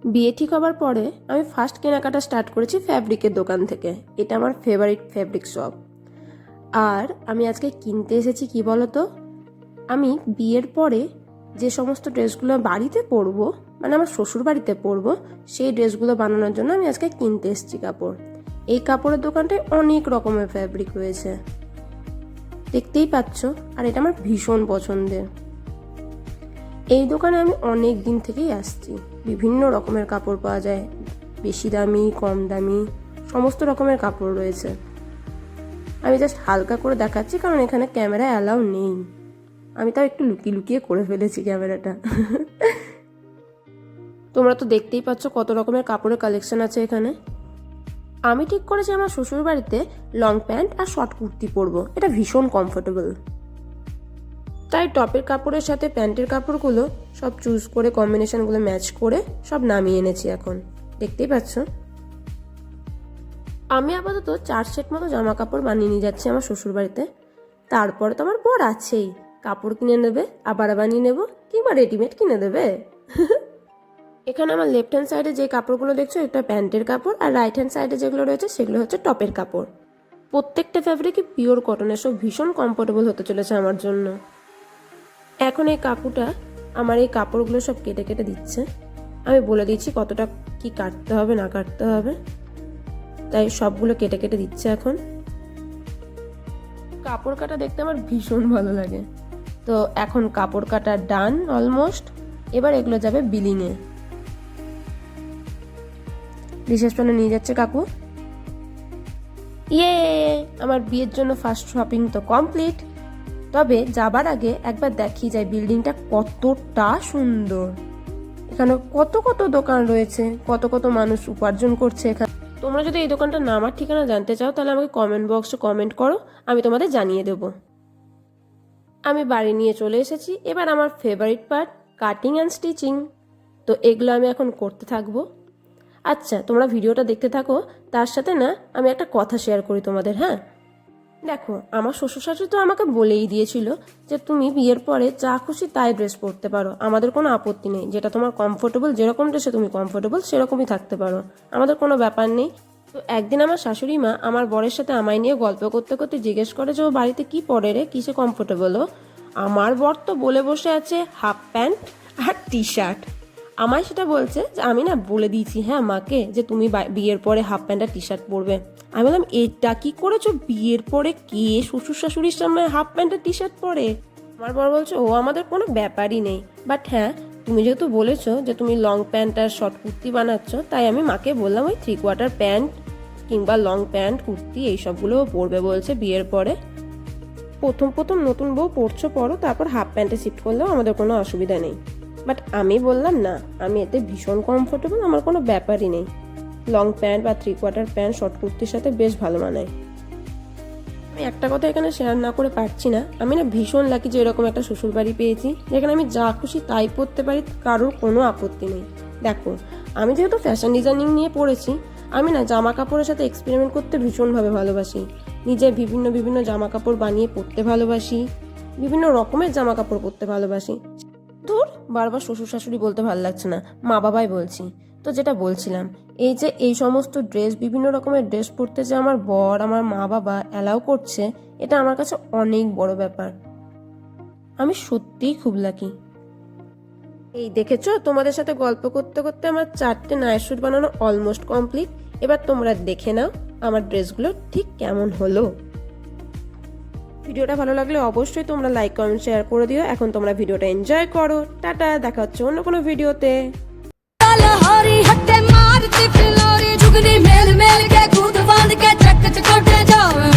বিয়ে ঠিক হবার পরে আমি ফার্স্ট কেনাকাটা স্টার্ট করেছি ফ্যাব্রিকের দোকান থেকে। এটা আমার ফেভারিট ফ্যাব্রিক শপ। আর আমি আজকে কিনতে এসেছি কি বলতো, আমি বিয়ের পরে যে সমস্ত ড্রেসগুলো বাড়িতে পরবো, মানে আমার শ্বশুর বাড়িতে পরবো, সেই ড্রেসগুলো বানানোর জন্য আমি আজকে কিনতে এসেছি কাপড়। এই কাপড়ের দোকানটায় অনেক রকমের ফ্যাব্রিক রয়েছে, দেখতেই পাচ্ছ। আর এটা আমার ভীষণ পছন্দের। এই দোকানে আমি অনেক দিন থেকেই আসছি। বিভিন্ন রকমের কাপড় পাওয়া যায়, বেশি দামি, কম দামি, সমস্ত রকমের কাপড় রয়েছে। আমি জাস্ট হালকা করে দেখাচ্ছি কারণ এখানে ক্যামেরা অ্যালাউ নেই। আমি তাও একটু লুকিয়ে লুকিয়ে করে ফেলেছি ক্যামেরাটা। তোমরা তো দেখতেই পাচ্ছ কত রকমের কাপড়ের কালেকশন আছে এখানে। আমি ঠিক করেছি আমার শ্বশুর বাড়িতে লং প্যান্ট আর শর্ট কুর্তি পরবো, এটা ভীষণ কমফোর্টেবল। তাই টপের কাপড়ের সাথে প্যান্টের কাপড়গুলো সব চুজ করে কম্বিনেশনগুলো ম্যাচ করে সব নামিয়ে এনেছি এখন, দেখতেই পাচ্ছ। আমি আপাতত 4 সেট মতো জামা কাপড় বানিয়ে নিয়ে যাচ্ছি আমার শ্বশুর বাড়িতে। তারপরে তো আমার বর আছেই, কাপড় কিনে নেবে, আবার বানিয়ে নেব, কিংবা রেডিমেড কিনে দেবে। এখানে আমার লেফট হ্যান্ড সাইডে যে কাপড়গুলো দেখছো এটা প্যান্টের কাপড়, আর রাইট হ্যান্ড সাইডে যেগুলো রয়েছে সেগুলো হচ্ছে টপের কাপড়। প্রত্যেকটা ফ্যাব্রিকই পিওর কটনের, সব ভীষণ কমফোর্টেবল হতে চলেছে আমার জন্য। এখন এই কাকুটা আমার এই কাপড়গুলো সব কেটে কেটে দিচ্ছে। আমি বলে দিচ্ছি কতটা কি কাটতে হবে না কাটতে হবে, তাই সবগুলো কেটে কেটে দিচ্ছে এখন। কাপড় কাটা দেখতে আমার ভীষণ ভালো লাগে। তো এখন কাপড় কাটা ডান অলমোস্ট। এবার এগুলো যাবে বিলিংয়ে। রিসেপশনে নিয়ে যাচ্ছে কাকু। ইয়ে, আমার বিয়ের জন্য ফার্স্ট শপিং তো কমপ্লিট। তবে যাবার আগে একবার দেখিয়ে যায় বিল্ডিংটা কতটা সুন্দর। এখানে কত কত দোকান রয়েছে, কত কত মানুষ উপার্জন করছে এখানে। তোমরা যদি এই দোকানটার নাম আর ঠিকানা জানতে চাও তাহলে আমাকে কমেন্ট বক্সে কমেন্ট করো, আমি তোমাদের জানিয়ে দেব। আমি বাড়ি নিয়ে চলে এসেছি। এবার আমার favourite part, cutting and stitching. তো এগুলো আমি এখন করতে থাকবো। আচ্ছা, তোমরা ভিডিওটা দেখতে থাকো। তার সাথে না আমি একটা কথা শেয়ার করি তোমাদের। হ্যাঁ দেখো, আমার শ্বশুর শাশুড়ি তো আমাকে বলেই দিয়েছিল যে তুমি বিয়ের পরে যা খুশি তাই ড্রেস পরতে পারো, আমাদের কোনো আপত্তি নেই। যেটা তোমার কমফোর্টেবল, যেরকম ড্রেসে তুমি কমফোর্টেবল সেরকমই থাকতে পারো, আমাদের কোনো ব্যাপার নেই। তো একদিন আমার শাশুড়ি মা আমার বরের সাথে আমায় নিয়ে গল্প করতে করতে জিজ্ঞেস করে যে ও বাড়িতে কি পরে রে, কিসে কমফোর্টেবল ও। আমার বর তো বলে বসে আছে হাফ প্যান্ট আর টি শার্ট। আমায় সেটা বলছে যে আমি না বলে দিয়েছি হ্যাঁ মাকে যে তুমি বিয়ের পরে হাফ প্যান্ট আর টি শার্ট পরবে। আমি বললাম এটা কি করেছো, বিয়ের পরে কে শ্বশুর শাশুড়ির সামনে হাফ প্যান্ট আর টি শার্ট পরে? আমার বর বলছে ও আমাদের কোনো ব্যাপারই নেই, বাট হ্যাঁ তুমি যেহেতু বলেছো যে তুমি লং প্যান্ট আর শর্ট কুর্তি বানাচ্ছ, তাই আমি মাকে বললাম ওই 3/4 প্যান্ট কিংবা লং প্যান্ট কুর্তি এইসবগুলো পরবে বলছে বিয়ের পরে। প্রথম প্রথম নতুন বউ পরছো পরো, তারপর হাফ প্যান্টে শিফট করলেও আমাদের কোনো অসুবিধা নেই। বাট আমি বললাম না, আমি এতে ভীষণ কমফোর্টেবল, আমার কোনো ব্যাপারই নেই। লং প্যান্ট বা 3/4 প্যান্ট শর্ট কুর্তির সাথে বেশ ভালো মানায়। আমি একটা কথা এখানে শেয়ার না করে পারছি না, আমি না ভীষণ লাকি যে এরকম একটা শ্বশুর বাড়ি পেয়েছি যেখানে আমি যা খুশি তাই পরতে পারি, কারোর কোনো আপত্তি নেই। দেখো, আমি যেহেতু ফ্যাশন ডিজাইনিং নিয়ে পড়েছি, আমি না জামা কাপড়ের সাথে এক্সপেরিমেন্ট করতে ভীষণভাবে ভালোবাসি। নিজে বিভিন্ন বিভিন্ন জামা কাপড় বানিয়ে পরতে ভালোবাসি, বিভিন্ন রকমের জামা কাপড় পরতে ভালোবাসি। ধুর, বারবার শ্বশুর শাশুড়ি বলতে ভালো লাগছে না, মা বাবাই বলছি। তো যেটা বলছিলাম, এই যে এই সমস্ত ড্রেস, বিভিন্ন রকমের ড্রেস পরতে যে আমার বর আমার মা বাবা অ্যালাউ করছে, এটা আমার কাছে অনেক বড় ব্যাপার। আমি সত্যিই খুব লাকি। এই দেখেছো, তোমাদের সাথে গল্প করতে করতে আমার 4টে নাইট স্যুট বানানো অলমোস্ট কমপ্লিট। এবার তোমরা দেখে নাও আমার ড্রেসগুলো ঠিক কেমন হলো। ভিডিওটা ভালো লাগলে অবশ্যই তোমরা লাইক কমেন্ট শেয়ার করে দিও। এখন তোমরা ভিডিওটা এনজয় করো। টাটা, দেখা হচ্ছে অন্য কোনো ভিডিওতে। हट्टे मारती फिलोरी जुगनी मेल मेल के कूद बांध के चक चकोटे जावे